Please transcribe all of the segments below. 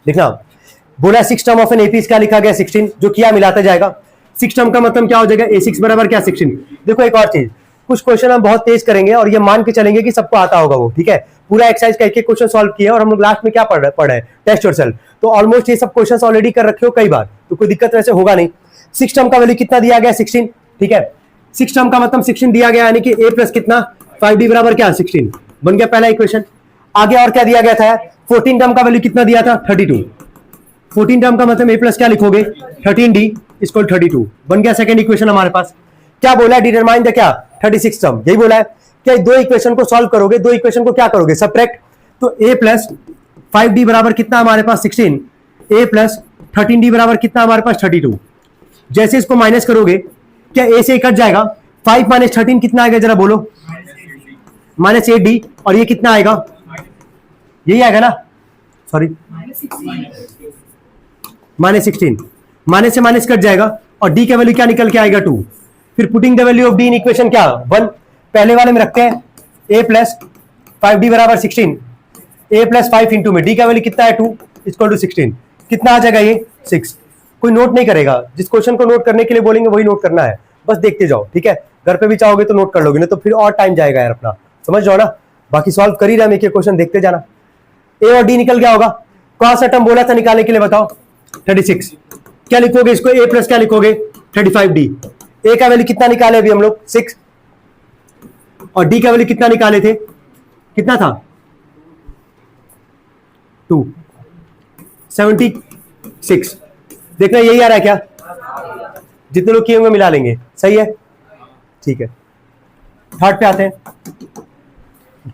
देखना बोला 6 term of an AP क्या लिखा गया 16, जो किया मिलाता जाएगा। 6 टर्म का मतलब क्या हो जाएगा A6 बराबर क्या 16। देखो एक और चीज, कुछ क्वेश्चन हम बहुत तेज करेंगे और ये मान के चलेंगे कि सबको आता होगा वो, ठीक है। पूरा एक्सरसाइज का एक एक क्वेश्चन सॉल्व किया और हम लोग लास्ट में क्या पढ़ रहे हैं टेस्ट योरसेल्फ, तो ऑलमोस्ट ये सब क्वेश्चन ऑलरेडी कर रखे हो कई बार, तो कोई दिक्कत वैसे होगा नहीं। 6 टर्म का वैल्यू कितना दिया गया 16, ठीक है। 6 टर्म का मतलब 16 दिया गया, यानी कि a प्लस कितना 5d बराबर क्या 16, बन गया पहला इक्वेशन। आगे और क्या दिया गया था, 14 टर्म का वैल्यू कितना दिया था 32। 14 टर्म का मतलब a प्लस क्या लिखोगे 13d इक्वल 32, बन गया सेकंड इक्वेशन हमारे पास। क्या बोला है, डिटरमाइन द क्या 36 टर्म, यही बोला है। क्या दो इक्वेशन को सॉल्व करोगे, दो इक्वेशन को क्या करोगे सबट्रैक्ट, तो a प्लस 5d बराबर कितना हमारे पास 16, a प्लस 13d बराबर कितना हमारे पास 32। जैसे इसको माइनस करोगे क्या a से कट जाएगा, 5 माइनस 13 कितना आएगा जरा बोलो, माइनस 8d, और ये कितना आएगा, यही आएगा ना, सॉरी माइनस 16, माइनस से माइनस कट जाएगा और d का वैल्यू क्या निकल के आएगा 2। फिर putting the value of d in equation क्या 1, पहले वाले में रखते हैं a प्लस 5d बराबर 16, a प्लस 5 इंटू में d का वैल्यू कितना है 2 इक्वल टू 16, कितना आ जाएगा ये 6। कोई नोट नहीं करेगा, जिस क्वेश्चन को नोट करने के लिए बोलेंगे वही नोट करना है, बस देखते जाओ, ठीक है। घर पे भी चाहोगे तो नोट कर लोगे, नहीं तो फिर और टाइम जाएगा यार अपना, समझ जाओ ना। बाकी सॉल्व कर ही रहा मैं, क्वेश्चन देखते जाना। ए और डी निकल गया होगा, कौन सा टर्म बोला था निकालने के लिए बताओ 36। क्या लिखोगे इसको, ए प्लस क्या लिखोगे 35d। ए का वैल्यू कितना निकाले अभी हम लोग 6, और डी का वैल्यू कितना निकाले थे, कितना था 2, 76। देखना यही आ रहा है क्या, जितने लोग किए होंगे मिला लेंगे, सही है, ठीक है। थर्ड पे आते हैं,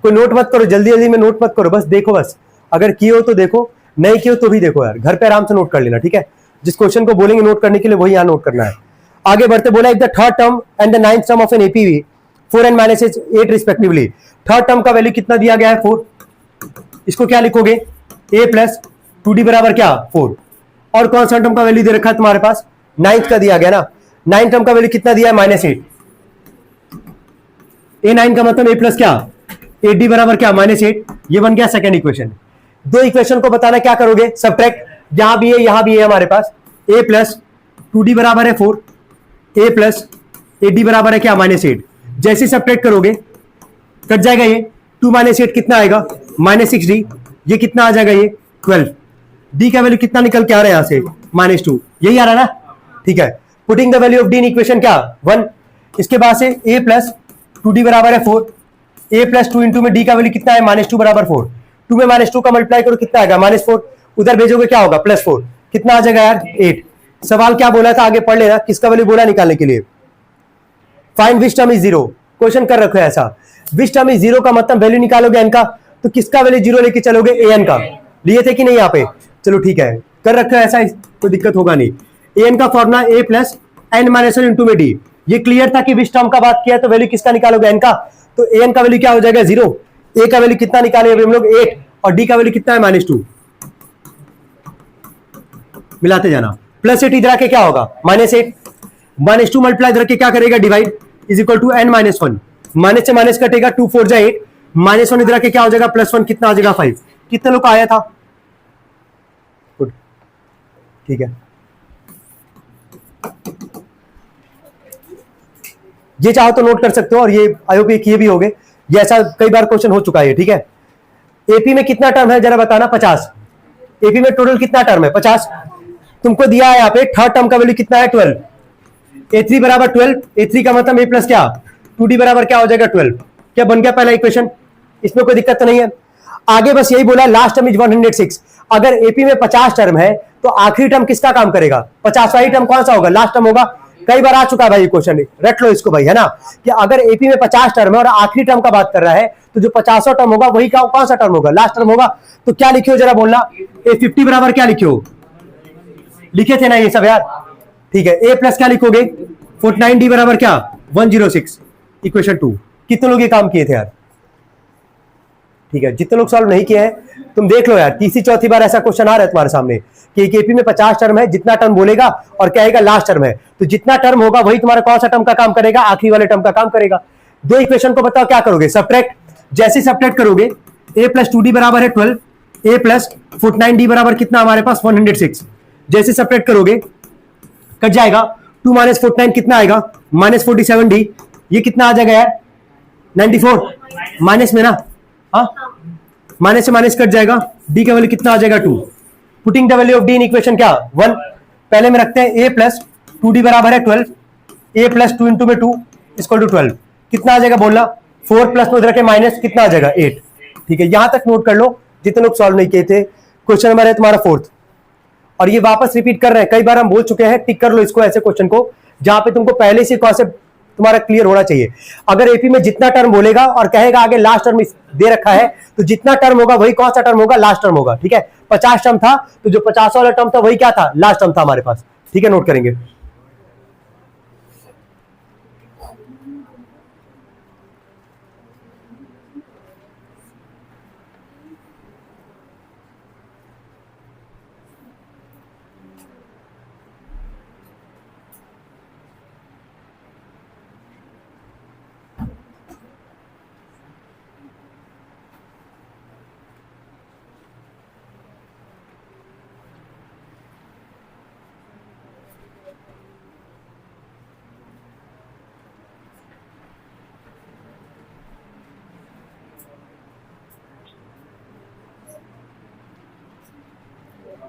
कोई नोट मत करो, जल्दी जल्दी में नोट मत करो, बस देखो, बस अगर किए हो तो देखो, नहीं किए हो तो भी देखो यार, घर पे आराम से नोट कर लेना, ठीक है। जिस क्वेश्चन को बोलेंगे नोट करने के लिए वही यहां नोट करना है। आगे बढ़ते, बोला if the third term and the ninth term of an AP be 4 and minus 8 respectively, third term का वैल्यू कितना दिया गया है 4, इसको क्या लिखोगे a प्लस 2d बराबर क्या 4, और कौन सा टर्म का वैल्यू दे रखा है तुम्हारे पास, नाइन्थ का दिया गया ना, नाइन्थ टर्म का वैल्यू कितना दिया है -8, a9 का मतलब a प्लस क्या 8d बराबर क्या -8, ये बन गया सेकंड इक्वेशन। दो इक्वेशन को बताना क्या करोगे सबट्रैक्ट, यहां भी है यहां भी है हमारे पास, a प्लस 2d बराबर है 4, a प्लस 8d बराबर है क्या -8। जैसे सबट्रैक्ट करोगे कट जाएगा ये, 2 माइनस 8 कितना आएगा -6d, ये कितना आ जाएगा ये 12, d का वैल्यू कितना निकल के आ रहा है यहां से -2, यही आ रहा है ना, ठीक है। Putting the value of d in equation क्या 1, इसके बाद से a प्लस 2d बराबर है 4, a प्लस 2 इंटू में d का वैल्यू कितना है -2 बराबर 4, 2 में -2 का मल्टीप्लाई करो कितना आएगा -4, उधर भेजोगे क्या होगा +4, कितना आ जाएगा यार 8। सवाल क्या बोला था आगे पढ़ लेना, किसका वैल्यू बोला निकालने के लिए, find which term is 0, question कर रखो है ऐसा, विच टर्म इज 0 का मतलब वैल्यू निकालोगे n का, तो किसका वैल्यू 0 लेके चलोगे an का, लिए थे कि नहीं यहाँ पे, चलो ठीक है कर रखो है ऐसा, कोई दिक्कत होगा नहीं। an का formula a plus n minus into में d, ये क्लियर था कि विच टर्म का बात किया तो वैल्यू किसका निकालोगे n का, तो an का वैल्यू क्या हो जाएगा 0, a का वैल्यू कितना निकाले हम लोग 8, और d का वैल्यू कितना है -2, मिलाते जाना, +8 इधर आके क्या होगा -8, -2 मल्टीप्लाई इधर के क्या करेगा divide is equal to n -1, minus से माइनस कटेगा 2 4 जा 8, -1 इधर आके क्या हो जाएगा +1, कितना आ जाएगा 5, कितने लोग का आया था, गुड, ठीक है। ये चाहो तो नोट कर सकते हो, और ये आई होप किए भी होगे, ये ऐसा कई बार क्वेश्चन हो चुका है, ठीक है। एपी में कितना टर्म है जरा बताना 50, एपी में टोटल कितना टर्म है 50, तुमको दिया है यहाँ पे थर्ड टर्म का वैल्यू कितना है 12, a3 बराबर 12, a3 का मतलब a प्लस क्या 2d बराबर क्या हो जाएगा 12, क्या बन गया पहला इक्वेशन, इसमें कोई दिक्कत तो नहीं है। आगे बस यही बोला लास्ट टर्म इज 106, अगर एपी में 50 टर्म है तो आखिरी टर्म किसका काम करेगा, 50वां टर्म कौन सा होगा, लास्ट टर्म होगा, कई बार आ चुका है भाई क्वेश्चन, रट लो इसको भाई, है ना, कि अगर एपी में 50 टर्म है और आखिरी टर्म का बात कर रहा है तो जो 50वां टर्म होगा वही कौन सा टर्म होगा, लास्ट टर्म होगा, तो क्या लिखियो जरा बोलना, a50 बराबर क्या लिखियो, लिखे थे ना ये सब यार, ठीक है। a प्लस क्या लिखोगे 49d बराबर क्या 106, इक्वेशन 2, कितने लोग ये काम किए थे यार, ठीक है। जितने लोग सॉल्व नहीं किए हैं तुम देख लो यार, तीसरी चौथी बार ऐसा क्वेश्चन आ रहा है तुम्हारे सामने कि एपी में 50 टर्म है, जितना टर्म बोलेगा और क्या आएगा लास्ट टर्म है, तो जितना टर्म होगा वही तुम्हारा कौन सा टर्म का काम करेगा, आखिरी वाले टर्म का काम करेगा। दो इक्वेशन को बताओ क्या करोगे सबट्रैक्ट, जैसे सबट्रैक्ट करोगे a प्लस 2d बराबर है 12, ए प्लस 49 डी बराबर कितना हमारे पास 106। जैसे सब्ट्रैक्ट करोगे कट जाएगा, 2 माइनस 49 कितना आएगा माइनस 47 डी। ये कितना आ जाएगा यार 94 माइनस में ना, हाँ माइनस से माइनस कट जाएगा, डी का वैल्यू कितना आ जाएगा 2। Putting the value of d in equation क्या 1। पहले में रखते हैं ए प्लस 2d बराबर है 12, ए प्लस 2 इंटू में 2 इक्वल टू 12। कितना आ जाएगा बोलना 4 प्लस में उधर के माइनस कितना आ जाएगा 8। ठीक है, यहां तक नोट कर लो जितने लोग सॉल्व नहीं किए थे। क्वेश्चन नंबर है तुम्हारा 4th, और ये वापस रिपीट कर रहे हैं, कई बार हम बोल चुके हैं। टिक कर लो इसको, ऐसे क्वेश्चन को जहां पे तुमको पहले से कॉन्सेप्ट तुम्हारा क्लियर होना चाहिए। अगर एपी में जितना टर्म बोलेगा और कहेगा आगे लास्ट टर्म दे रखा है, तो जितना टर्म होगा वही कौन सा टर्म होगा लास्ट टर्म होगा। ठीक है, 50 टर्म था तो जो 50 वाला टर्म था वही क्या था लास्ट टर्म था हमारे पास। ठीक है, नोट करेंगे।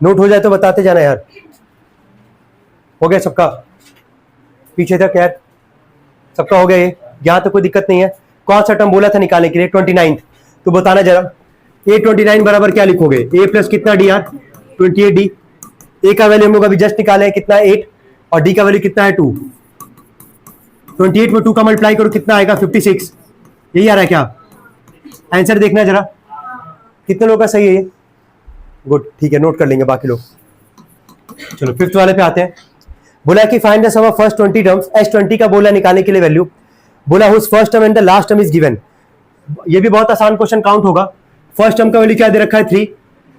नोट हो जाए तो बताते जाना यार। हो गया सबका, पीछे तक यार सबका हो गया। ये यहां तो कोई दिक्कत नहीं है। कौन सा टर्म बोला था निकालने के लिए 29, तो बताना जरा। ए 29 बराबर क्या लिखोगे, ए प्लस कितना डी यार 28 डी। ए का वैल्यू हम लोग अभी जस्ट निकाले हैं कितना 8, और डी का वैल्यू कितना है 2। 28 में 2 का मल्टीप्लाई करो कितना आएगा 56। यही आ रहा है क्या आंसर, देखना जरा कितने लोग का सही है ये। गुड, ठीक है, नोट कर लेंगे बाकी लोग। चलो 5th वाले पे आते हैं। बोला कि find the sum of first 20 terms, S20 का बोला निकालने के लिए वैल्यू। बोला whose first term and the last term is given. ये भी बहुत आसान क्वेश्चन काउंट होगा। फर्स्ट टर्म का वैल्यू क्या दे रखा है 3,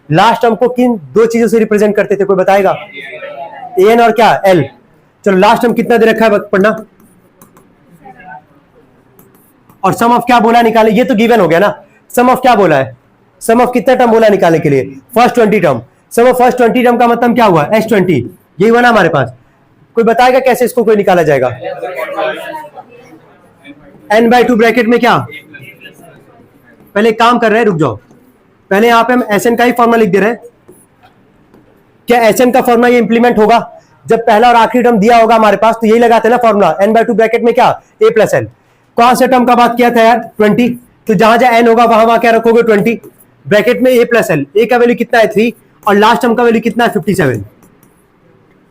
लास्ट टर्म को किन दो चीजों से रिप्रेजेंट करते थे कोई बताएगा, एन और क्या एल। चलो लास्ट टर्म कितना दे रखा है पढ़ना, और सम ऑफ क्या बोला निकाले, ये तो गिवन हो गया ना। सम ऑफ क्या बोला है, सम ऑफ कितना टर्म बोला निकालने के लिए first 20 term. Sum of first 20 term का मतलब क्या हुआ S20, यही हुआ ना हमारे पास। कोई बताएगा कैसे इसको कोई निकाला जाएगा, n/2 ब्रैकेट में क्या, पहले एक काम कर रहे हैं रुक जाओ, पहले यहां पे हम Sn का ही फॉर्मूला लिख दे रहे हैं। क्या Sn का फॉर्मूला ये इंप्लीमेंट होगा जब पहला और आखिरी टर्म दिया होगा हमारे पास, तो यही लगाते हैं ना फॉर्मूला n/2 ब्रैकेट में क्या a प्लस एल। कौन से टर्म का बात किया था यार 20, तो जहां जहां n होगा वहां वहां क्या रखोगे 20 ब्रैकेट में a प्लस एल। ए का वैल्यू कितना है 3 और लास्ट टर्म का वैल्यू कितना है 57।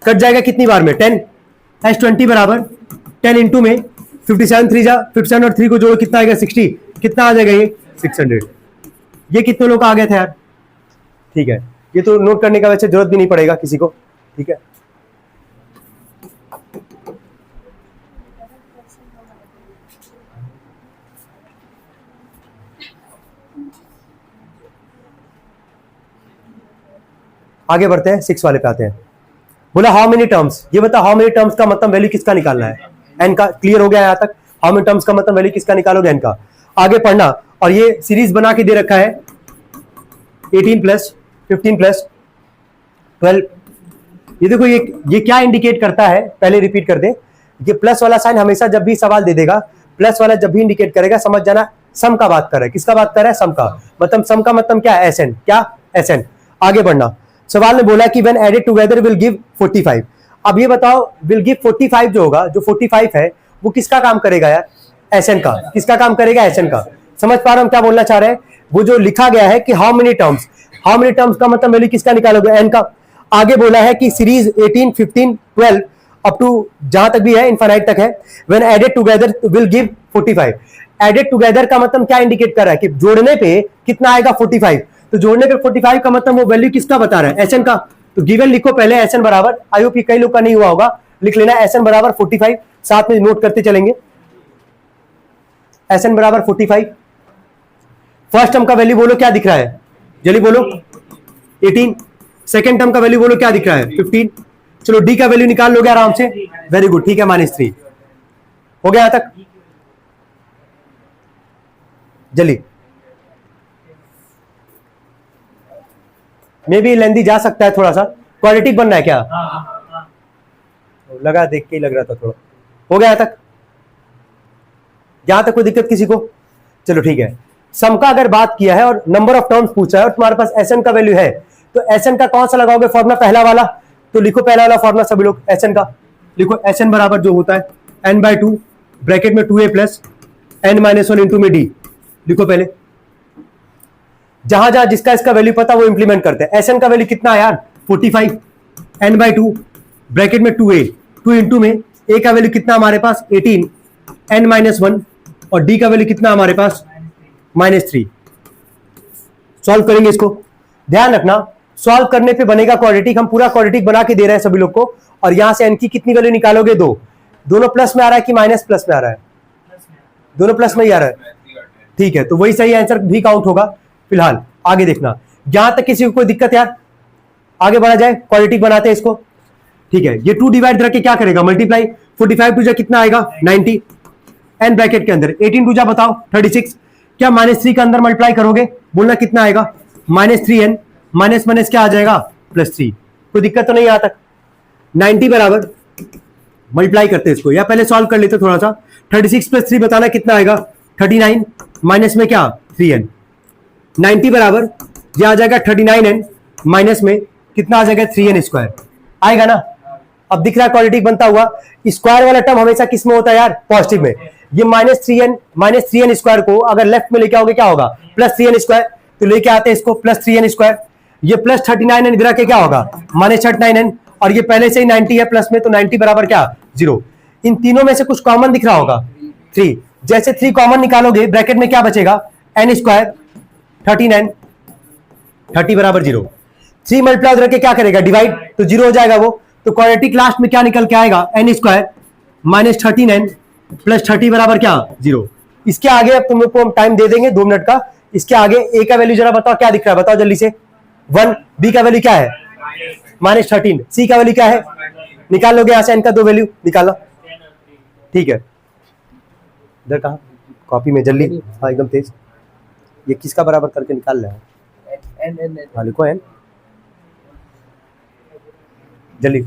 कट जाएगा कितनी बार में 10, S20 बराबर 10 इंटू में 57 3 जा 57 और 3 को जोड़ो कितना आएगा 60, कितना आ जाएगा ये 600। ये कितने लोग आ गए थे यार, ठीक है, ये तो नोट करने का वैसे जरूरत भी नहीं पड़ेगा किसी को। ठीक है, आगे बढ़ते हैं 6 वाले पे आते हैं। बोला हाउ मेनी टर्म्स, ये बता हाउ मेनी टर्म्स का मतलब वैल्यू किसका निकालना है, एन का। क्लियर हो गया यहां तक, हाउ मेनी टर्म्स का मतलब वैल्यू किसका निकालोगे एन का। आगे पढ़ना, और ये सीरीज बना के दे रखा है 18 प्लस 15 प्लस 12। ये देखो ये क्या इंडिकेट करता है, पहले रिपीट कर दे। ये प्लस वाला साइन हमेशा जब भी सवाल दे देगा, प्लस वाला जब भी इंडिकेट करेगा समझ जाना सम का बात कर रहा है। किसका बात कर रहा है, सम का। मतलब सम का मतलब क्या है Sn, क्या Sn। आगे बढ़ना, सवाल ने बोला कि when added together will give 45। अब ये बताओ will give 45 जो होगा, जो 45 है वो किसका काम करेगा यार, Sn का। किसका काम करेगा, Sn का। समझ पा रहे हम क्या बोलना चाह रहे हैं। वो जो लिखा गया है कि how many terms, how many terms का मतलब वैल्यू किसका निकालोगे, n का। आगे बोला है कि सीरीज 18 15 12 अप टू जहां तक भी है इनफाइनाइट तक है, when added together will give 45। Added together का मतलब क्या इंडिकेट कर रहा है कि जोड़ने पे कितना आएगा 45, तो जोड़ने पे 45 का मतलब वो वैल्यू किसका बता रहा है, Sn का। तो गिवन लिखो पहले Sn बराबर, आई होप कई लोग का नहीं हुआ होगा, लिख लेना Sn बराबर 45, साथ में नोट करते चलेंगे। Sn बराबर 45। फर्स्ट टर्म का वैल्यू बोलो क्या दिख रहा है, जल्दी बोलो 18। सेकेंड टर्म का वैल्यू बोलो क्या दिख रहा है 15। चलो डी का वैल्यू निकाल लोगे आराम से, वेरी गुड, ठीक है -3 हो गया यहां तक। जल्दी मे भी लेंदी जा सकता है थोड़ा सा। क्वाड्रेटिक बनना है क्या? लगा, देख के ही लग रहा था थोड़ा। हो गया यहाँ तक? यहां तक कोई दिक्कत किसी को? चलो ठीक है। सम का अगर बात किया है और नंबर ऑफ टर्म्स पूछा है और तुम्हारे पास एस एन का वैल्यू है, तो एस एन का कौन सा लगाओगे फॉर्मुला? पहला वाला। तो लिखो पहला वाला फॉर्मुला सभी लोग, एस एन का लिखो। एस एन बराबर जो होता है n/2 ब्रैकेट में 2a प्लस n-1 इंटू में d। लिखो पहले, जहां जहां जिसका इसका वैल्यू पता वो इंप्लीमेंट करते हैं। एस एन का वैल्यू कितना है यार? 45 n/2 ब्रैकेट में 2a, 2 इंटू में a का वैल्यू कितना हमारे पास? 18 n-1 और d का वैल्यू कितना हमारे पास? -3। सॉल्व करेंगे इसको। ध्यान रखना, सॉल्व करने पे बनेगा क्वाड्रेटिक। हम पूरा क्वाड्रेटिक बना के दे रहे हैं सभी लोग को। और यहां से n की कितनी वैल्यू निकालोगे? 2। दोनों प्लस में आ रहा है कि माइनस प्लस में आ रहा है? दोनों प्लस में ही आ रहा है। ठीक है, तो वही सही आंसर भी काउंट होगा। फिलहाल आगे देखना, जहां तक किसी को कोई दिक्कत यार, आगे बढ़ा जाए, क्वाड्रेटिक बनाते हैं इसको। ठीक है, ये 2 डिवाइड करके क्या करेगा? मल्टीप्लाई। 45 टू जा कितना आएगा? 90 एन ब्रैकेट के अंदर 18 टू जा बताओ 36। क्या -3 के अंदर मल्टीप्लाई करोगे? बोलना कितना आएगा? -3n माइनस माइनस क्या आ जाएगा? +3। कोई दिक्कत तो नहीं यहाँ तक? 90 बराबर मल्टीप्लाई करते हैं इसको, या पहले सॉल्व कर लेते थोड़ा सा। 36 + 3 बताना कितना आएगा? 39 माइनस में क्या? 3n। 90 बराबर यह आ जाएगा 39n माइनस में कितना आ जाएगा? 3n² आएगा ना। अब दिख रहा है क्वाड्रेटिक बनता हुआ। स्क्वायर वाला टर्म हमेशा किस में होता है यार? पॉजिटिव में। ये -3n² को अगर लेफ्ट में लेके आओगे क्या होगा? +3n²। तो लेके आते हैं इसको +3n²। ये +39n इधर के क्या होगा? -39n। और ये पहले से ही 90 है प्लस में, तो 90 बराबर क्या? 0। इन तीनों में से कुछ कॉमन दिख रहा होगा? 3। जैसे 3 कॉमन निकालोगे ब्रैकेट में क्या बचेगा? n² 13n 30 बराबर 0। 3 मल्टीप्लाई उधर के क्या करेगा? डिवाइड, तो 0 हो जाएगा वो। तो क्वाड्रेटिक लास्ट में क्या निकल के आएगा? n² -13n + 30 बराबर क्या? 0। इसके आगे अब तुम लोग को हम टाइम दे देंगे 2 मिनट का। इसके आगे a का वैल्यू जरा बताओ क्या दिख रहा है? बताओ जल्दी से। 1। b का वैल्यू क्या है? -13। c का वैल्यू क्या है? निकाल लोगे यहां से n का 2 वैल्यू निकालना। ठीक है, इधर कहा कॉपी में जल्दी, हाँ एकदम तेज। ये किसका बराबर करके निकाल रहे हैं? हाँ लिखो n जल्दी।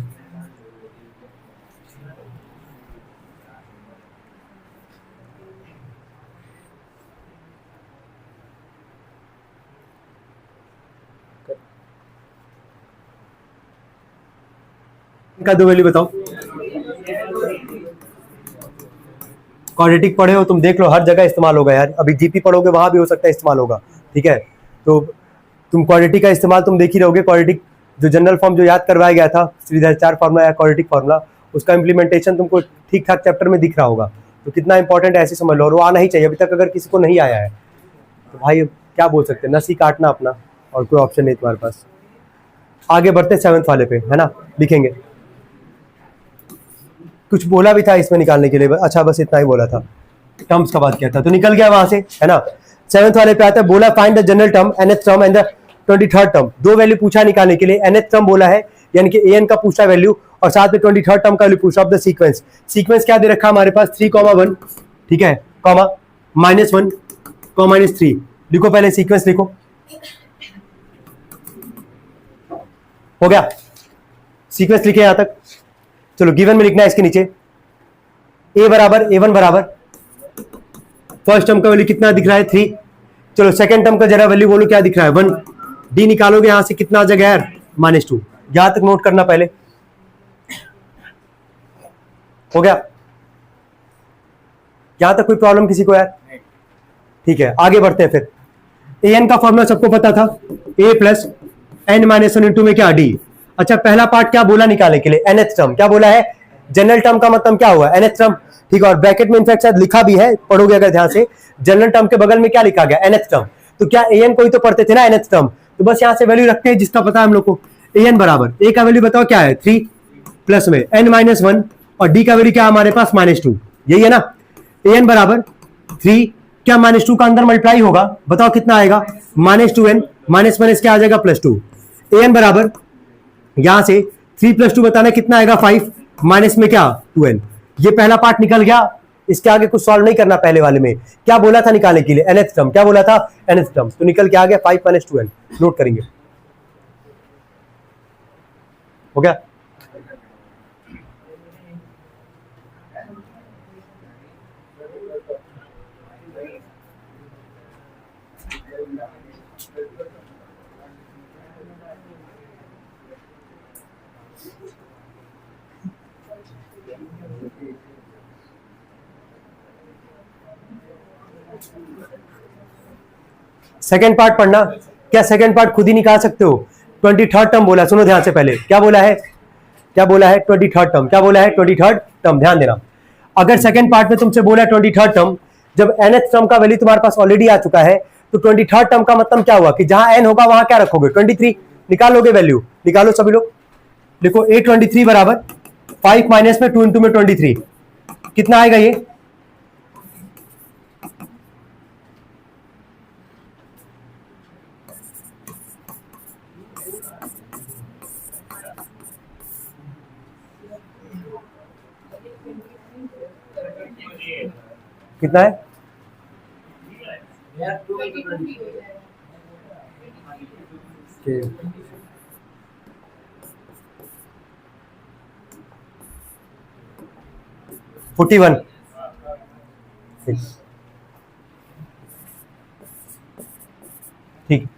का 2 वैल्यू बताओ। क्वाड्रेटिक पढ़े हो तुम, देख लो हर जगह इस्तेमाल होगा यार। अभी जीपी पढ़ोगे वहां भी हो सकता है इस्तेमाल होगा। ठीक है, तो तुम क्वाड्रेटिक का इस्तेमाल तुम देख ही रहोगे। क्वाड्रेटिक जो जनरल फॉर्म जो याद करवाया गया था, सीधा 4 फार्मूला या क्वाड्रेटिक फार्मूला, उसका इंप्लीमेंटेशन तुमको ठीक ठाक चैप्टर में दिख रहा होगा। तो कितना इंपॉर्टेंट है ऐसे समझ लो। और वो आना ही चाहिए। अभी तक अगर किसी को नहीं आया है तो भाई क्या बोल सकते हैं, नस ही काटना अपना, और कोई ऑप्शन नहीं तुम्हारे पास। आगे बढ़ते 7th वाले पे, है ना, लिखेंगे। कुछ बोला भी था इसमें निकालने के लिए? अच्छा, बस इतना ही बोला था। टर्म्स का बात किया था तो निकल गया वहां से, है ना। 7th वाले पे आता है, बोला find the general term nth term and the 23rd term. 2 value पूछा निकालने के लिए। nth टर्म बोला है, यानी कि an का पूछा वैल्यू, और साथ में 23rd टर्म का वैल्यू पूछा। ऑफ द सीक्वेंस, सीक्वेंस क्या दे रखा हमारे पास? 3,1, ठीक है, कॉमा -1 -3। लिखो पहले सीक्वेंस लिखो। हो गया सीक्वेंस लिखे यहां तक। चलो गिवन में लिखना है इसके नीचे। a बराबर a1 बराबर फर्स्ट टर्म का वैल्यू कितना दिख रहा है? 3। चलो सेकंड टर्म का जरा वैल्यू बोलो क्या दिख रहा है? 1। d निकालोगे यहां से कितना आ जाएगा यार? -2। यहां तक नोट करना पहले। हो गया? यहां तक कोई प्रॉब्लम किसी को यार? ठीक है, आगे बढ़ते हैं फिर। an का फॉर्मूला सबको पता था, a + n-1 इंटू में क्या? d। अच्छा, पहला पार्ट क्या बोला निकालने के लिए? nth term. क्या बोला है? जनरल टर्म का मतलब क्या हुआ? nth term. ठीक है, और ब्रैकेट में इनफैक्ट शायद लिखा भी है, पढ़ोगे अगर ध्यान से। जनरल टर्म के बगल में क्या लिखा गया? nth term. तो क्या an को ही तो पढ़ते थे ना, nth टर्म। तो बस यहां से वैल्यू रखते हैं जिसका पता है हम लोग को। an बराबर a का वैल्यू बताओ क्या है? 3 प्लस में n-1, और d का वैल्यू क्या हमारे पास? -2। यही है ना। an बराबर 3, क्या -2 का अंदर मल्टीप्लाई होगा? बताओ कितना आएगा? -2n माइनस माइनस क्या आ जाएगा? +2। an बराबर यहां से 3 + 2 बताना कितना आएगा? 5 माइनस में क्या? 2n। ये पहला पार्ट निकल गया। इसके आगे कुछ सॉल्व नहीं करना। पहले वाले में क्या बोला था निकालने के लिए? nth term. क्या बोला था? nth term. तो निकल के आ गया 5 - 2n। नोट करेंगे। हो गया। सेकेंड पार्ट पढ़ना, क्या सेकेंड पार्ट खुद ही निकाल सकते हो? 23rd टर्म बोला, सुनो ध्यान से, पहले क्या बोला है, क्या बोला है? 23rd टर्म, क्या बोला है? 23rd टर्म, ध्यान देना। अगर सेकेंड पार्ट में तुमसे बोला 23rd टर्म, जब nth टर्म का वैल्यू तुम्हारे पास ऑलरेडी आ चुका है, तो 23rd टर्म का मतलब क्या हुआ कि जहां n होगा वहां क्या रखोगे? 23 निकालोगे, वैल्यू निकालो सभी लोग। देखो 823 बराबर 5 माइनस में 2 इंटू में 23, कितना आएगा ये? कितना है? Forty one. ठीक,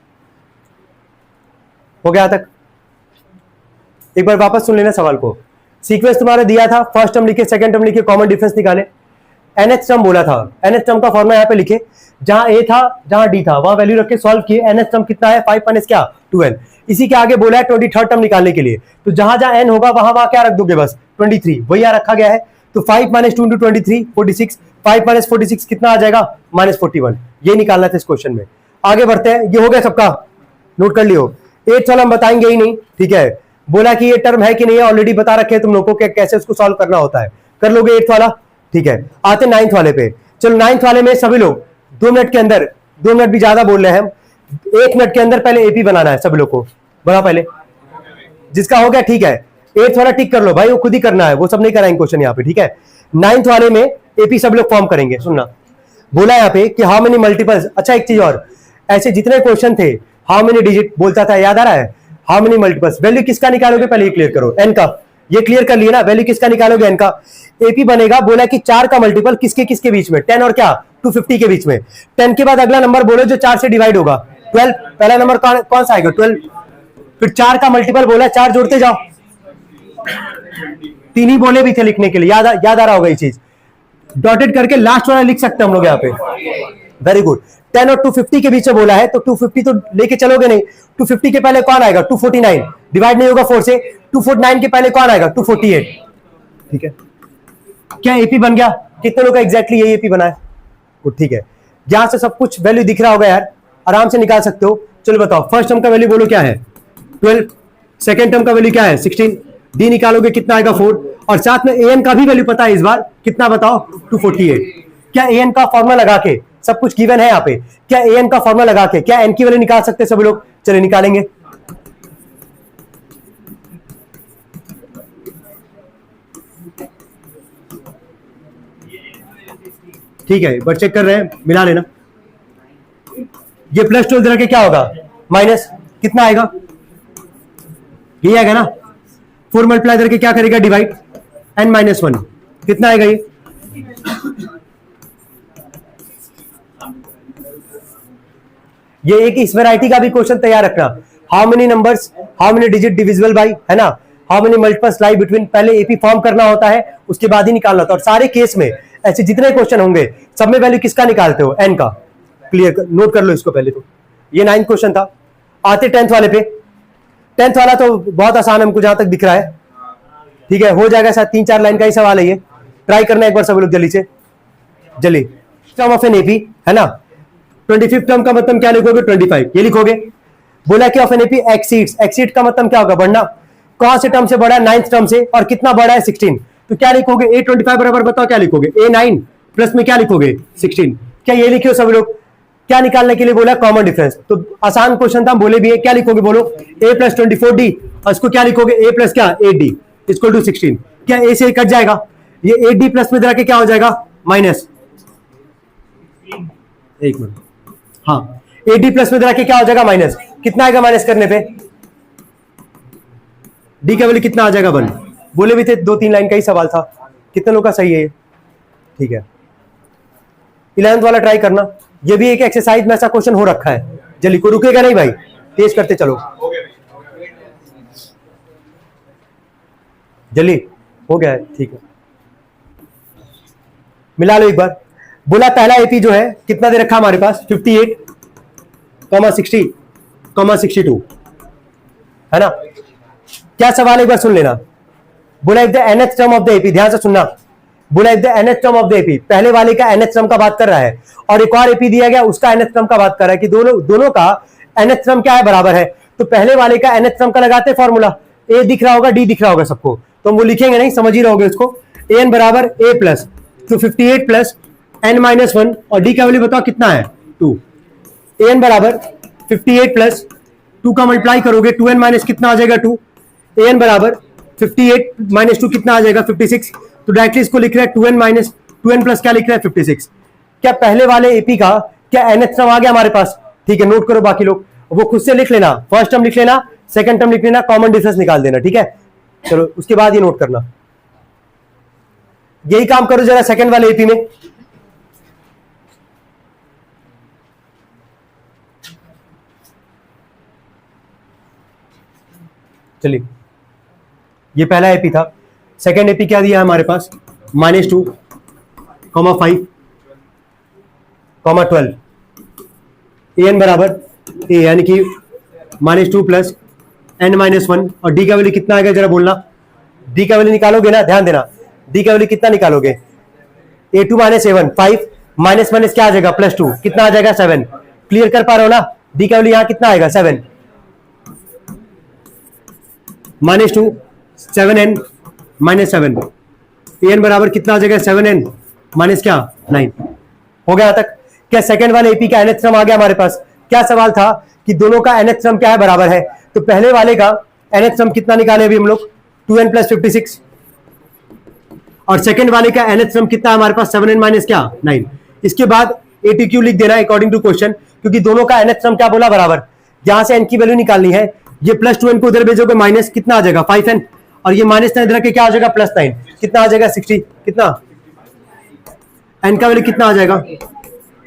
हो गया तक? एक बार वापस सुन लेना सवाल को। सीक्वेंस तुम्हारा दिया था, फर्स्ट टर्म लिखे, सेकंड टर्म लिखे, कॉमन डिफरेंस निकाले। nth टर्म बोला था, nth टर्म का फॉर्मूला यहाँ पे लिखे, जहां a था जहां d था वहां वैल्यू रख के सॉल्व किए। nth टर्म कितना है? 5 माइनस क्या? 12। इसी के आगे बोला है 23rd टर्म निकालने के लिए, तो जहां जहां n होगा वहां वहां क्या रख दोगे? बस 23, वही यहाँ रखा गया है। तो 5 माइनस 2 इंटू 23 46, 5 माइनस 46 कितना आ जाएगा? -41। ये निकालना था इस क्वेश्चन में। आगे बढ़ते हैं, ये हो गया सबका, नोट कर लियो। 8th वाला हम बताएंगे ही नहीं, ठीक है। बोला कि ये टर्म है कि नहीं है, ऑलरेडी बता रखे हैं तुम लोगों को कैसे उसको सॉल्व करना होता है, कर लोगे 8th वाला, ठीक है। आते 9th वाले पे, चलो 9th वाले में सभी लोग 2 मिनट के अंदर, 2 मिनट भी ज्यादा बोल रहे हैं हम, 1 मिनट के अंदर पहले एपी बनाना है सभी लोग को। बना पहले, जिसका हो गया ठीक है। 8th वाला टिक कर लो भाई, वो खुद ही करना है, वो सब नहीं कराएंगे क्वेश्चन यहाँ पे, ठीक है। 9th वाले में एपी सब लोग फॉर्म करेंगे। सुनना, बोला यहाँ पे कि हाउ मेनी मल्टीपल्स। अच्छा एक चीज और, ऐसे जितने क्वेश्चन थे हाउ मेनी डिजिट बोलता था, याद आ रहा है? हाउ मेनी मल्टीपल्स, वैल्यू किसका निकालोगे पहले ये क्लियर करो, एन का। ये क्लियर कर लिया ना, वैल्यू किसका निकालोगे? एन का। एपी बनेगा, बोला कि 4 का मल्टीपल किसके किसके बीच में? 10 और क्या? 250 के बीच में। 10 के बाद अगला नंबर बोलो जो 4 से डिवाइड होगा, 12। पहला नंबर कौन सा आएगा? 12। फिर 4 का मल्टीपल बोला, 4 जोड़ते जाओ, 3 ही बोले भी थे लिखने के लिए, याद आ रहा होगा ये चीज। डॉटेड करके लास्ट वाला लिख सकते हैं हम लोग यहाँ पे। Very good. 10 और 250 के बीच में बोला है, तो 250 तो लेके चलोगे नहीं। 250 के पहले कौन आएगा? 249, डिवाइड नहीं होगा 4 से। 249 के पहले कौन आएगा? 248, ठीक है। क्या एपी बन गया? कितने लोग का एग्जैक्टली यही एपी बना है? ठीक है, यहां से सब कुछ वैल्यू दिख रहा होगा यार, आराम से निकाल सकते हो। चलो बताओ, फर्स्ट टर्म का वैल्यू बोलो क्या है? 12। सेकेंड टर्म का वैल्यू क्या है? 16। डी निकालोगे कितना आएगा? 4। और साथ में एन का भी वैल्यू पता है इस बार, कितना बताओ? 248। क्या एन का फॉर्मुला लगा के, सब कुछ गिवन है यहाँ पे, क्या एन का फॉर्मुला लगा के क्या एन की वैल्यू निकाल सकते हैं सभी लोग? चलिए निकालेंगे। ठीक है, बट चेक कर रहे हैं, मिला लेना। ये प्लस 12 दे के क्या होगा? माइनस, कितना आएगा? ये आएगा ना। 4 मल्टीप्लाई करके क्या करेगा? डिवाइड, n-1, कितना आएगा ये? ये एक इस वैरायटी का भी क्वेश्चन तैयार रखना। How many numbers, how many digit divisible by, है ना। How many multiples lie between, पहले एपी फॉर्म करना होता है, उसके बाद ही निकालना होता है। और सारे केस में ऐसे जितने क्वेश्चन होंगे सब में वैल्यू किसका निकालते हो? एन का। क्लियर, नोट कर लो इसको पहले तो। ये 9th क्वेश्चन था। आते 10th वाले पे। 10th वाला तो बहुत आसान हमको जहां तक दिख रहा है, ठीक है, हो जाएगा। शायद 3-4 लाइन का ही सवाल है ये, ट्राई करना एक बार सब लोग जल्दी से। जल्दी, टर्म ऑफ एन एपी, है ना। 25th टर्म का मतलब क्या लिखोगे? 25, ये लिखोगे। बोला कि of an AP exceeds, exceed का मतलब क्या होगा? बढ़ना। कौन से टर्म से बड़ा है? 9th टर्म से। और कितना बड़ा है? 16। तो क्या लिखोगे? A25 बराबर बताओ क्या लिखोगे? A9 प्लस में क्या लिखोगे? 16। क्या ये लिखे हो सभी लोग? क्या निकालने के लिए बोला? Common difference. तो आसान क्वेश्चन था, बोले भी है, क्या लिखोगे बोलो? A प्लस 24D, और इसको क्या लिखोगे? A प्लस क्या? 8D equal to 16। क्या A से कट जाएगा? ये 8D प्लस में क्या हो जाएगा? माइनस, एक मिनट, हाँ, 8D प्लस में क्या हो जाएगा? माइनस। कितना आएगा माइनस करने पे? डी का वैल्यू कितना आ जाएगा 1। बोले भी थे 2-3 लाइन का ही सवाल था, कितने लोग का सही है ये? ठीक है, 11th वाला ट्राई करना। ये भी एक एक्सरसाइज में ऐसा क्वेश्चन हो रखा है, जल्दी को रुकेगा नहीं भाई, तेज करते चलो, जल्दी हो गया है। ठीक है, मिला लो एक बार। बोला पहला एपी जो है कितना दे रखा हमारे पास 58,60,62 है ना। क्या सवाल एक बार सुन लेना। बोला if the nth term of the AP, ध्यान से सुनना। बोला if the nth term of the AP, पहले वाले का nth टर्म का बात कर रहा है और एक और एपी दिया गया उसका nth टर्म का बात कर रहा है कि दोनों का nth टर्म क्या है, बराबर है। तो पहले वाले का nth टर्म का लगाते फॉर्मूला, ए दिख रहा होगा डी दिख रहा होगा सबको, तो हम वो लिखेंगे नहीं, समझ ही रहोगे उसको। एन बराबर ए प्लस, तो 58 प्लस n-1 और डी का वैल्यू बताओ कितना है 2। एन बराबर 58 प्लस 2 का मल्टीप्लाई करोगे 2n माइनस कितना आ जाएगा 2। एन बराबर 58 माइनस 2 कितना आ जाएगा 56। तो डायरेक्टली इसको लिख रहा है 2n माइनस 2n प्लस क्या लिख रहा है 56। क्या पहले वाले एपी का क्या nth टर्म आ गया हमारे पास? ठीक है, नोट करो बाकी लोग, वो खुद से लिख लेना, फर्स्ट टर्म लिख लेना, सेकंड टर्म लिख लेना, कॉमन डिफरेंस निकाल देना। ठीक है, चलो उसके बाद ये नोट करना। यही काम करो जरा सेकंड वाले एपी में। चलिए, ये पहला एपी था। सेकंड एपी क्या दिया है हमारे पास? -2, 5, 12। एन बराबर ए यानी कि -2 प्लस n-1 और डी का वैल्यू कितना आएगा जरा बोलना। डी का वैल्यू निकालोगे ना, ध्यान देना, डी का वैल्यू कितना निकालोगे? a2 minus a1 5 minus minus क्या आ जाएगा +2 कितना आ जाएगा 7। क्लियर कर पा रहे हो ना? डी का वैल्यू यहां कितना आएगा 7, -2 7n माइनस 7, an बराबर कितना आ जाएगा 7n माइनस क्या 9। हो गया तक? क्या सेकंड वाले एपी का nth टर्म आ गया हमारे पास? क्या सवाल था कि दोनों का nth टर्म क्या है, बराबर है। तो पहले वाले का nth टर्म कितना निकाले अभी हम लोग 2n प्लस 56 और सेकंड वाले का nth टर्म कितना है हमारे पास 7n माइनस क्या 9। इसके बाद ATQ लिख देना अकॉर्डिंग टू क्वेश्चन, क्योंकि दोनों का nth टर्म क्या बोला बराबर। यहां से n की वैल्यू निकालनी है, ये +2n को उधर भेजोगे माइनस कितना आ जाएगा 5n और ये -9 इधर के क्या आ जाएगा +9 कितना आ जाएगा 60 कितना n का वैल्यू कितना आ जाएगा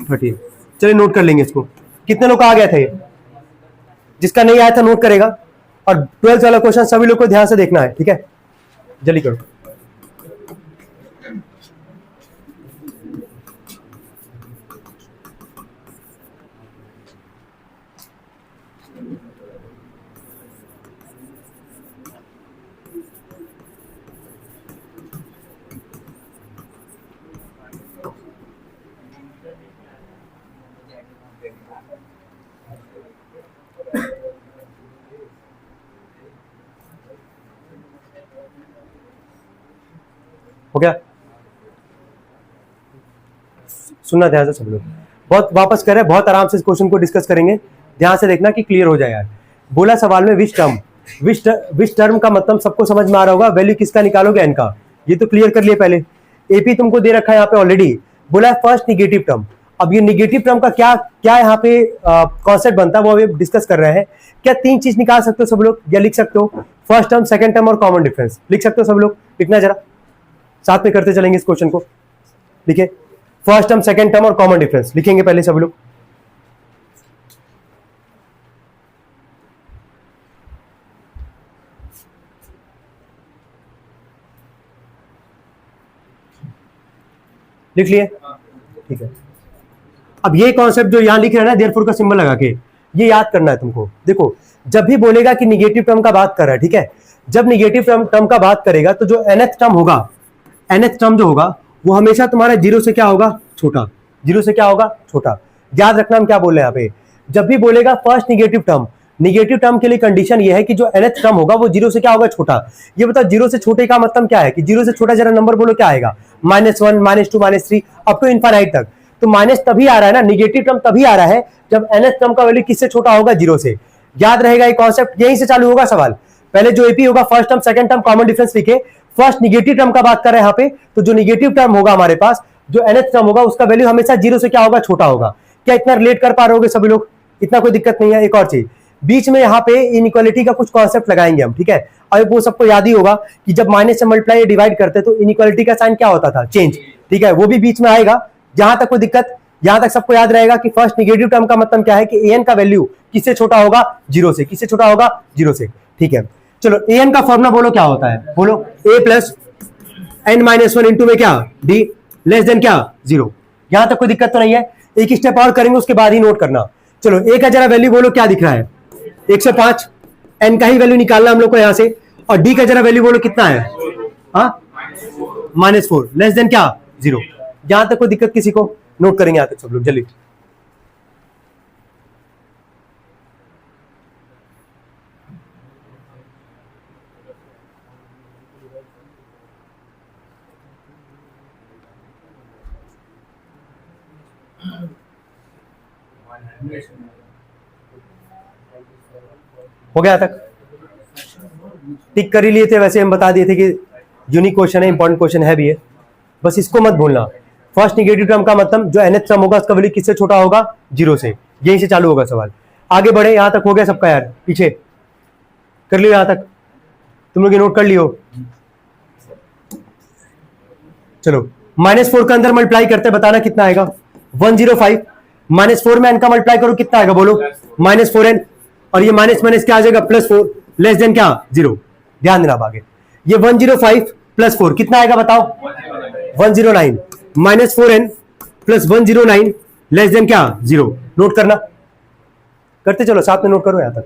30। चलिए नोट कर लेंगे इसको। कितने लोग का आ गया था ये? जिसका नहीं आया था नोट करेगा। और 12th वाला क्वेश्चन सभी लोग को ध्यान से देखना है, ठीक है, जल्दी करो। हो गया? सुनना ध्यान से सब लोग, बहुत वापस करें, बहुत आराम से इस क्वेश्चन को डिस्कस करेंगे, ध्यान से देखना कि क्लियर हो जाए यार। बोला सवाल में विच टर्म, विच टर्म का मतलब सबको समझ में आ रहा होगा, वैल्यू किसका निकालोगे n का, ये तो क्लियर कर लिए पहले। एपी तुमको दे रखा है यहाँ पे ऑलरेडी, बोला है फर्स्ट निगेटिव टर्म। अब ये निगेटिव टर्म का क्या क्या यहाँ पे कॉन्सेप्ट बनता है वो अभी डिस्कस कर रहे हैं। क्या 3 चीज निकाल सकते हो सब लोग या लिख सकते हो? फर्स्ट टर्म, सेकंड टर्म और कॉमन डिफरेंस लिख सकते हो सब लोग? लिखना जरा, साथ में करते चलेंगे इस क्वेश्चन को। लिखे फर्स्ट टर्म, सेकंड टर्म और कॉमन डिफरेंस लिखेंगे पहले सब लोग। लिख लिए? ठीक है। अब ये कॉन्सेप्ट जो यहां लिख रहे हैं ना देयरफॉर का सिंबल लगा के, ये याद करना है तुमको। देखो जब भी बोलेगा कि निगेटिव टर्म का बात कर रहा है, ठीक है, जब निगेटिव टर्म का बात करेगा तो जो nth टर्म होगा, nth टर्म जो होगा वो हमेशा तुम्हारा 0 से क्या होगा छोटा, 0 से क्या होगा छोटा। याद रखना हम क्या बोल रहे हैं यहाँ पे। जब भी बोलेगा first negative term, negative term के लिए कंडीशन ये है कि जो nth टर्म होगा वो 0 से क्या होगा छोटा। ये बताओ 0 से छोटे का मतलब क्या है कि 0 से छोटा जरा नंबर बोलो क्या आएगा, -1, -2, -3 अप टू इनफाइनाइट तक। तो माइनस तभी आ रहा है ना, निगेटिव टर्म तभी आ रहा है जब nth टर्म का वैल्यू किससे छोटा होगा 0 से। याद रहेगा ये कॉन्सेप्ट, यहीं से चालू होगा सवाल। पहले जो एपी होगा first term, second term, common difference लिखे। फर्स्ट निगेटिव टर्म का बात कर रहे हैं यहाँ पे, तो जो निगेटिव टर्म होगा हमारे पास, जो nth टर्म होगा उसका वैल्यू हमेशा 0 से क्या होगा छोटा होगा। क्या इतना रिलेट कर पा रहे होगे सभी लोग? इतना कोई दिक्कत नहीं है। एक और चीज बीच में यहाँ पे इनइक्वालिटी का कुछ कॉन्सेप्ट लगाएंगे हम, ठीक है, अब वो सबको याद ही होगा कि जब माइनस से मल्टीप्लाई डिवाइड करते तो इनइक्वालिटी का साइन क्या होता था, चेंज। ठीक है, वो भी बीच में आएगा। जहां तक कोई दिक्कत, यहां तक सबको याद रहेगा कि फर्स्ट निगेटिव टर्म का मतलब क्या है कि an का वैल्यू किससे छोटा होगा, 0 से। किससे छोटा होगा, 0 से। ठीक है, चलो an का फॉर्मूला बोलो क्या होता है, बोलो a plus n minus 1 into में क्या, d लेस देन क्या, 0। यहां तक कोई दिक्कत तो नहीं है, एक स्टेप और करेंगे उसके बाद ही नोट करना। चलो a का जरा वैल्यू बोलो क्या दिख रहा है, 105। n का ही वैल्यू निकालना हम लोग को यहां से, और d का जरा वैल्यू बोलो कितना है, -4 लेस देन क्या, 0। यहां तक कोई दिक्कत किसी को, नोट करेंगे यहां तक सब लोग जल्दी। हो गया तक, टिक कर ही लिए थे, वैसे हम बता दिए थे कि यूनिक क्वेश्चन है, इंपॉर्टेंट क्वेश्चन है भी है, बस इसको मत भूलना। फर्स्ट निगेटिव टर्म का मतलब जो nth टर्म होगा उसका वैल्यू किससे छोटा होगा, 0 से। यहीं से चालू होगा सवाल। आगे बढ़े, यहां तक हो गया सबका यार, पीछे कर लियो, यहां तक तुम लोग नोट कर लियो। चलो -4 का अंदर मल्टीप्लाई करते बताना कितना आएगा, 105। -4 में n का मल्टीप्लाई करो कितना आएगा, बोलो -4n, और ये माइनस माइनस क्या आ जाएगा, +4 लेस देन क्या, 0। ध्यान देना आगे, ये 105 + 4 कितना आएगा बताओ, 109। -4n + 109 लेस देन क्या, 0। नोट करना, करते चलो साथ में, नोट करो यहां तक।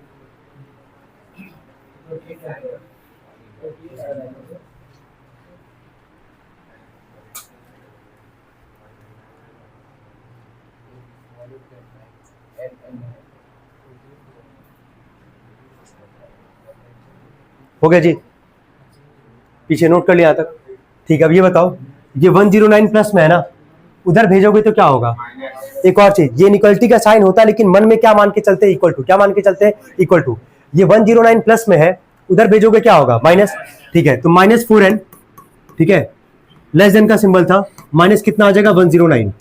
हो गया जी, पीछे नोट कर लिया यहां तक। ठीक है, अब ये बताओ, ये 109 प्लस में है ना, उधर भेजोगे तो क्या होगा, एक और चीज, ये इक्वलिटी का साइन होता है लेकिन मन में क्या मान के चलते हैं, इक्वल टू। क्या मान के चलते हैं, इक्वल टू। ये 109 प्लस में है, उधर भेजोगे क्या होगा, माइनस। ठीक है, तो -4n, ठीक है, लेस देन का सिंबल था, माइनस कितना आ जाएगा, 109।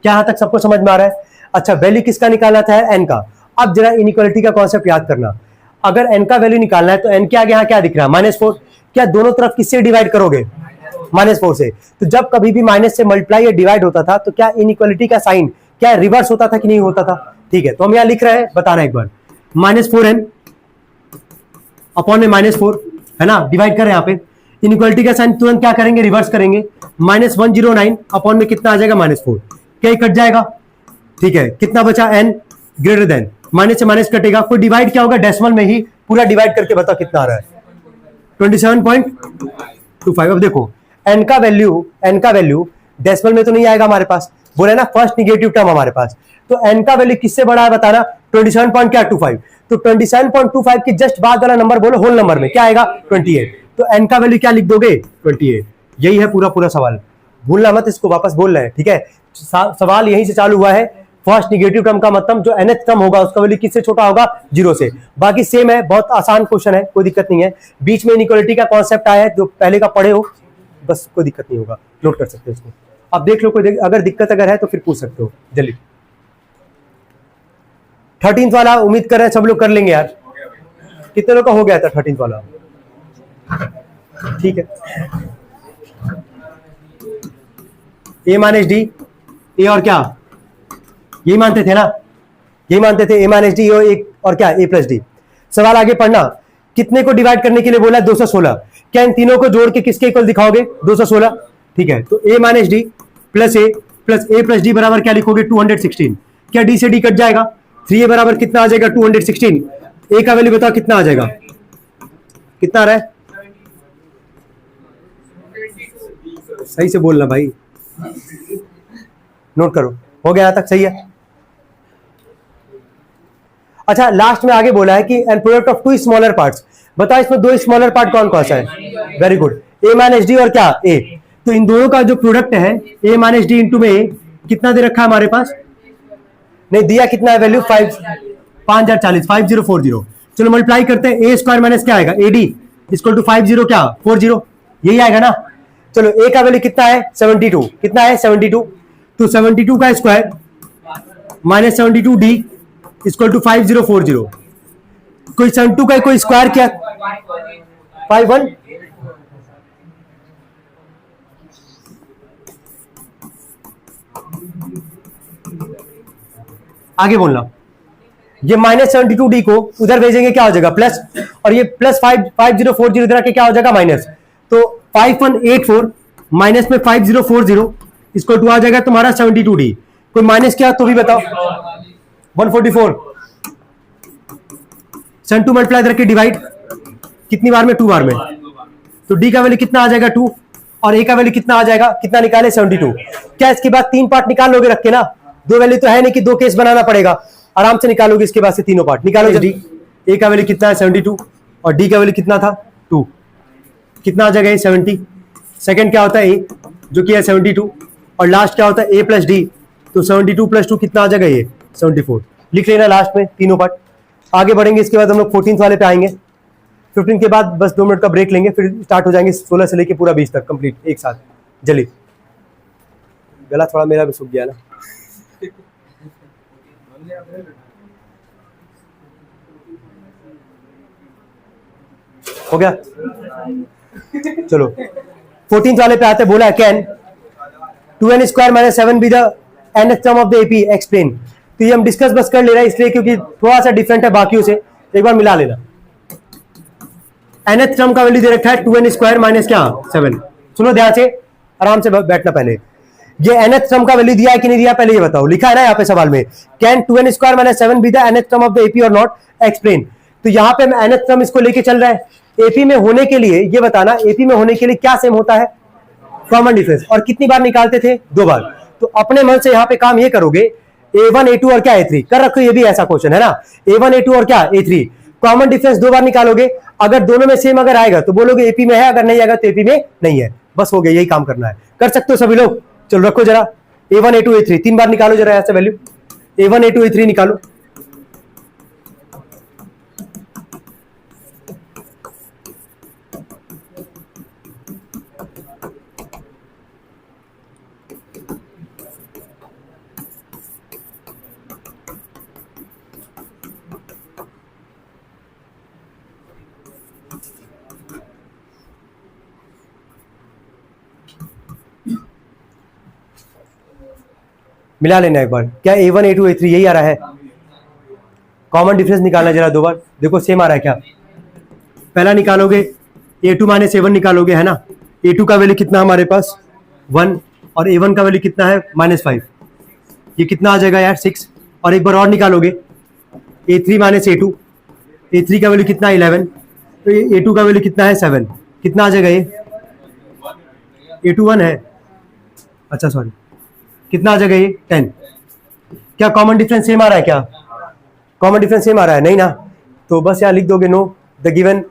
क्या यहां तक सबको समझ में आ रहा है। अच्छा, वैल्यू किसका निकाला था, n का। अब जरा इनइक्वालिटी का कॉन्सेप्ट याद करना, अगर n का वैल्यू निकालना है तो n के आगे यहाँ क्या दिख रहा है, -4। क्या दोनों तरफ किससे डिवाइड करोगे, -4 से। तो जब कभी भी माइनस से मल्टीप्लाई या डिवाइड होता था तो क्या इनइक्वालिटी का साइन क्या रिवर्स होता था कि नहीं होता था। ठीक है, तो हम यहां लिख रहे हैं, बताना एक बार, -4n अपॉन में -4 है ना, डिवाइड कर रहे हैं यहाँ पे। इनइक्वालिटी का साइन तुरंत क्या करेंगे, रिवर्स करेंगे। -109 अपॉन में कितना आ जाएगा, -4। क्या कट जाएगा, ठीक है, कितना बचा, n ग्रेटर देन, माइनस से माइनस कटेगा, कोई डिवाइड क्या होगा, डेसिमल में ही पूरा डिवाइड करके बताओ कितना आ रहा है, 27.25। अब देखो n का वैल्यू डेसिमल में तो नहीं आएगा हमारे पास, बोले ना फर्स्ट निगेटिव टर्म हमारे पास, तो n का वैल्यू किससे बड़ा है बताना, 27.25। तो 27.25 की जस्ट बाद वाला नंबर बोलो होल नंबर में क्या आएगा, 28। तो n का वैल्यू क्या लिख दोगे, 28। यही है पूरा सवाल, भूलना मत, इसको वापस बोल रहे हैं। ठीक है, सवाल यहीं से चालू हुआ है, फर्स्ट निगेटिव टर्म का मतलब जो nth टर्म होगा उसका वैल्यू किससे छोटा होगा, 0 से। बाकी सेम है, बहुत आसान क्वेश्चन है, कोई दिक्कत नहीं है। बीच में इनइक्वालिटी का कॉन्सेप्ट आया है, जो पहले का पढ़े हो, बस कोई दिक्कत नहीं होगा, नोट कर सकते हो इसको। अब देख लो, कोई अगर दिक्कत अगर है तो फिर पूछ सकते हो जल्दी। 13th वाला उम्मीद कर रहे हैं सब लोग कर लेंगे यार, कितने लोग का हो गया था 13th वाला, ठीक है। a माइनस डी, ए और क्या, यही मानते थे ना, यही मानते थे, a माइनस डी और क्या, a प्लस डी। सवाल आगे पढ़ना, कितने को डिवाइड करने के लिए बोला, 216। क्या इन तीनों को जोड़ के किसके इक्वल दिखाओगे, 216। ठीक है, तो a minus D plus a plus D बराबर क्या लिखोगे, 216। क्या d से d कट जाएगा, 3a बराबर कितना आ जाएगा, 216। a का वैल्यू बताओ कितना आ जाएगा, कितना आ रहा है, सही से बोलना भाई, नोट करो। हो गया यहां तक, सही है। अच्छा, लास्ट में आगे बोला है कि and product of two smaller parts, बताओ इसमें दो स्मॉलर पार्ट कौन कौन सा है, very good, a minus D और क्या, a। तो इन दोनों का जो प्रोडक्ट है a माइनस डी इंटू में a, कितना दे रखा है हमारे पास, नहीं दिया, कितना है वैल्यू, 5040, 5040। चलो मल्टीप्लाई करते हैं, a स्क्वायर माइनस क्या आएगा, ad इक्वल टू 50 क्या 40, यही आएगा ना। चलो a का वैल्यू कितना है, 72, कितना है 72, तो 72 का square minus 72d equal to 5040। कोई 72 का कोई स्क्वायर किया, 5 1 आगे बोलना, ये -72D को उधर भेजेंगे क्या हो जाएगा प्लस, और ये +5040 इधर आके क्या हो जाएगा माइनस। तो 5184 माइनस में 5040 इसको टू आ जाएगा तुम्हारा 72D। कोई माइनस क्या तो भी बताओ। 144 72 मल्टीप्लाई करके डिवाइड कितनी बार में, 2 बार में। तो डी का वैल्यू कितना आ जाएगा 2 और ए का वैल्यू कितना आ जाएगा, कितना निकाले 72। क्या इसके बाद 3 पार्ट निकाल लोगे रख के ना, 2 वैल्यू तो है नहीं कि 2 केस बनाना पड़ेगा, आराम से निकालोगे इसके बाद से तीनों पार्ट निकालो जल्दी। ए का वैल्यू कितना है 72 और डी का वैल्यू कितना था 2, कितना आ जाएगा 70। सेकंड क्या होता है ए जो कि है 72 और लास्ट क्या होता है ए प्लस डी, तो 72 + 2 कितना आ जाएगा ये 74। लिख लेना लास्ट में तीनों पार्ट। आगे बढ़ेंगे इसके बाद हम लोग 14th वाले पे आएंगे। 15 के बाद बस 2 मिनट का ब्रेक लेंगे, फिर स्टार्ट हो जाएंगे 16 से लेके पूरा 20 तक कंप्लीट एक साथ। जल्दी, गला थोड़ा मेरा भी सूख गया ना। हो गया, चलो 14th वाले पे आते। बोला can 2n² - 7 be the nth term of the AP explain. तो ये हम डिस्कस बस कर ले रहे हैं इसलिए क्योंकि थोड़ा सा डिफरेंट है बाकियों से, एक बार मिला लेना। nth टर्म का वैल्यू दे रखा है 2n² - क्या 7। सुनो ध्यान से, आराम से बैठना। पहले ये nth टर्म का वैल्यू दिया है कि नहीं दिया पहले ये बताओ। लिखा है ना यहाँ पे सवाल में, can 2n² - 7 be the nth term of the AP और नॉट एक्सप्लेन। तो यहाँ पे nth टर्म इसको लेके चल रहा है। एपी में होने के लिए ये बताना, एपी में होने के लिए क्या सेम होता है, कॉमन डिफरेंस। और कितनी बार निकालते थे, 2 बार। तो अपने मन से यहाँ पे काम ये करोगे, A1 A2 और क्या A3 कर रखो, ये भी ऐसा क्वेश्चन है ना। A1 A2 और क्या A3, कॉमन डिफरेंस 2 बार निकालोगे। अगर दोनों में सेम अगर आएगा तो बोलोगे एपी में है, अगर नहीं आएगा तो एपी में नहीं है। बस हो गया, यही काम करना है। कर सकते हो सभी लोग। चलो रखो जरा, A1 A2 A3 3 बार निकालो जरा ऐसे वैल्यू। A1 A2 A3 निकालो। मिला लेना एक बार। क्या A1 A2 A3 यही आ रहा है? कॉमन डिफरेंस निकालना जरा 2 बार, देखो सेम आ रहा है क्या। पहला निकालोगे A2 - A1 निकालोगे है ना। A2 का वैल्यू कितना हमारे पास 1 और A1 का वैल्यू कितना है -5। ये कितना आ जाएगा यार 6। और एक बार और निकालोगे A3 - A2, A3 का वैल्यू कितना है 11, तो ये A2 का वैल्यू कितना है 7। कितना आ जाएगा ये A2 1 है, अच्छा सॉरी, कितना आ जाएगा ये 10। क्या कॉमन डिफरेंस सेम आ रहा है? क्या कॉमन डिफरेंस सेम आ रहा है? नहीं ना। तो बस यहाँ लिख दोगे know the given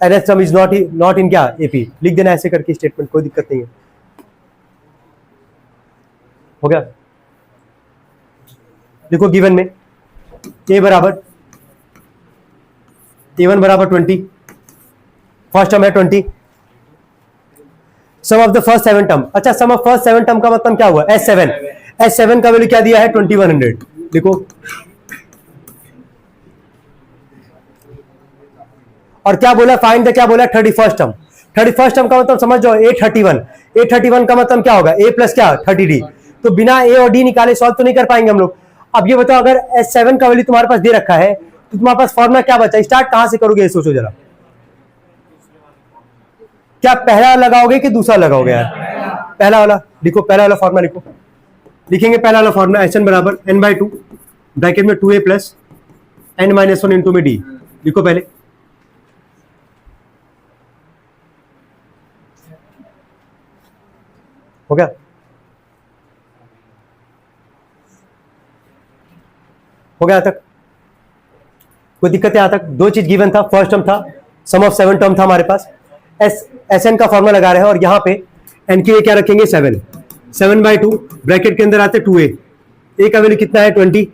nth term is not in क्या एपी, लिख देना ऐसे करके स्टेटमेंट, कोई दिक्कत नहीं है। हो गया। देखो गिवन में A बराबर A1 बराबर 20, फर्स्ट टर्म है 20, सम ऑफ द फर्स्ट 7 टर्म। अच्छा, सम ऑफ फर्स्ट 7 टर्म का मतलब क्या हुआ S7। S7 का वैल्यू क्या दिया है 2100। देखो, और क्या बोला फाइंड द, क्या बोला 31st टर्म। 31st टर्म का मतलब समझ जाओ A31। A31 का मतलब क्या होगा A प्लस क्या 30D। तो बिना A और D निकाले सॉल्व तो नहीं कर पाएंगे हम लोग। अब ये बताओ अगर S7 का वैल्यू तुम्हारे पास दे रखा है तो तुम्हारे पास फॉर्मूला क्या बचा, स्टार्ट कहां से करोगे ये सोचो जरा। क्या पहला लगाओगे कि दूसरा लगाओगे यार? पहला वाला लिखो, पहला वाला फॉर्मूला लिखो। लिखेंगे पहला वाला फॉर्मूला Sn बराबर n/2 ब्रैकेट में 2a प्लस n-1 इंटू में d। लिखो पहले, हो गया? हो गया तक? कोई दिक्कत है यहां तक? 2 चीज गिवन था, फर्स्ट टर्म था, सम ऑफ 7 टर्म था हमारे पास, Sn का फॉर्मूला लगा रहे हैं और यहां पे n के लिए क्या रखेंगे 7। 7/2 ब्रैकेट के अंदर आते 2a, a का वैल्यू कितना है 20,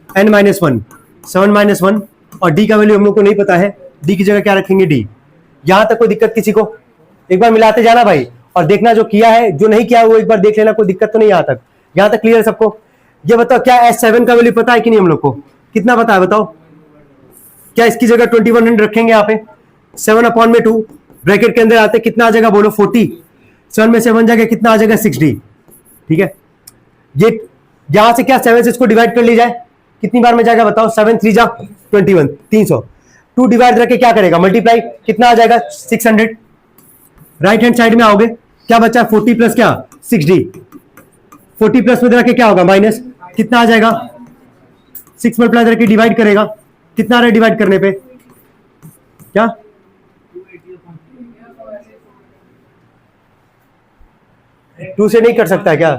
n-1 7-1 और d का वैल्यू हम लोग को नहीं पता है, d की जगह क्या रखेंगे d। यहां तक कोई दिक्कत किसी को? एक बार मिलाते जाना भाई और देखना जो किया है, जो नहीं किया वो एक बार देख लेना, कोई दिक्कत तो नहीं। यहां तक क्लियर है सबको? ये बताओ क्या S7 का वैल्यू पता है कि नहीं हम लोग को? कितना पता है बताओ? क्या इसकी जगह 2100 रखेंगे यहाँ पे? 7/2 ब्रैकेट के अंदर आते कितना आ जाएगा बोलो? 40। 7 में 7 जाएगा कितना आ जाएगा? 60। ठीक है, ये यहां से क्या 7 से इसको डिवाइड कर ली जाए, कितनी बार में जाएगा बताओ? 7 3 जा 21, 300। 2 डिवाइड करके क्या करेगा? मल्टीप्लाई, कितना आ जाएगा? 600। राइट हैंड साइड में आओगे, क्या बचा? 40 प्लस क्या? 60। 40 प्लस में रखे क्या होगा? माइनस, कितना आ जाएगा? 6 मल्टीप्लाई करके डिवाइड करेगा, कितना आ रहा है डिवाइड करने पे? क्या 2 से नहीं कर सकता है क्या?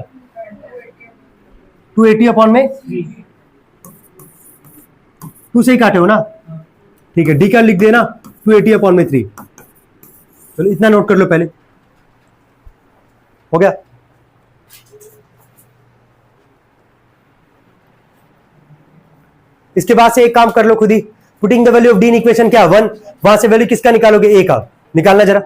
280 अपॉन में 2 से ही काटे हो ना? ठीक है, डी का लिख देना 280 अपॉन में 3। चलो इतना नोट कर लो पहले, हो गया? इसके बाद से एक काम कर लो खुद ही, putting the value of d in equation क्या? 1। वहां से वैल्यू किसका निकालोगे? ए का। निकालना जरा,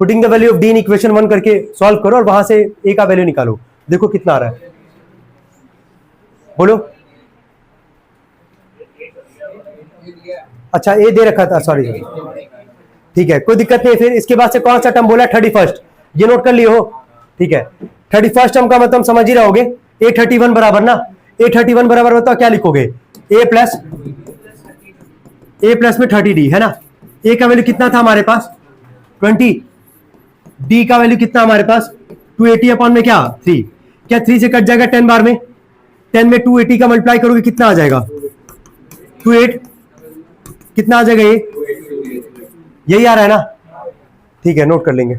putting the value of d in equation 1 करके सॉल्व करो और वहां से ए का वैल्यू निकालो, देखो कितना आ रहा है, बोलो। अच्छा ए दे रखा था, सॉरी। ठीक है, कोई दिक्कत नहीं। फिर इसके बाद से कौन सा टर्म बोला? 31st, ये नोट कर लिए हो? ठीक है, 31st टर्म का मतलब समझ ही रहोगे। A31 बराबर ना, A31 बराबर बताओ क्या लिखोगे? A प्लस में 30D है ना। A का वैल्यू कितना था हमारे पास? 20। D का वैल्यू कितना हमारे पास? 280 अपॉन में क्या? 3। क्या 3 से कट जाएगा 10 बार में? 10 में 280 का मल्टीप्लाई करोगे कितना आ जाएगा? 28। कितना आ जाएगा? ये यही आ रहा है ना? ठीक है, नोट कर लेंगे।